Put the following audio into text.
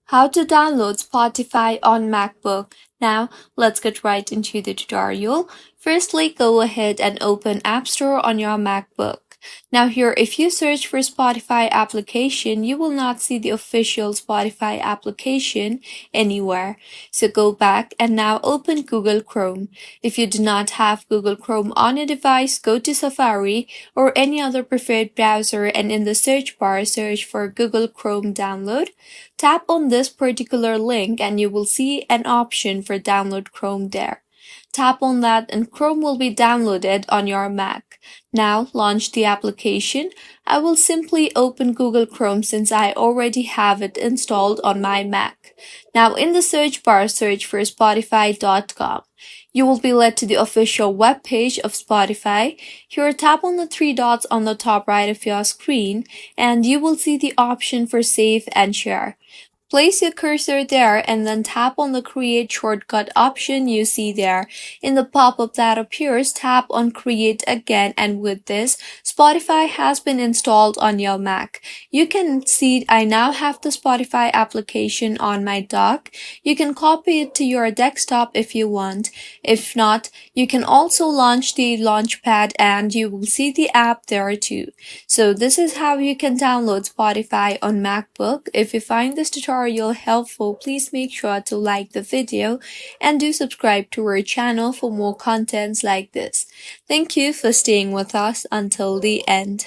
How to download Spotify on MacBook. Now, let's get right into the tutorial. Firstly, go ahead and open App Store on your MacBook. Now here, if you search for Spotify application, you will not see the official Spotify application anywhere. So go back and now open Google Chrome. If you do not have Google Chrome on your device, go to Safari or any other preferred browser and in the search bar, search for Google Chrome download. Tap on this particular link and you will see an option for download Chrome there. Tap on that and Chrome will be downloaded on your Mac. Now launch the application. I will simply open Google Chrome since I already have it installed on my Mac. Now in the search bar, search for Spotify.com. You will be led to the official web page of Spotify. Here, tap on the three dots on the top right of your screen and you will see the option for save and share. Place your cursor there and then tap on the Create Shortcut option you see there. In the pop-up that appears, tap on Create again, and with this, Spotify has been installed on your Mac. You can see I now have the Spotify application on my dock. You can copy it to your desktop if you want. If not, you can also launch the Launchpad and you will see the app there too. So this is how you can download Spotify on MacBook. If you find this tutorial helpful, please make sure to like the video and do subscribe to our channel for more contents like this. Thank you for staying with us until the end.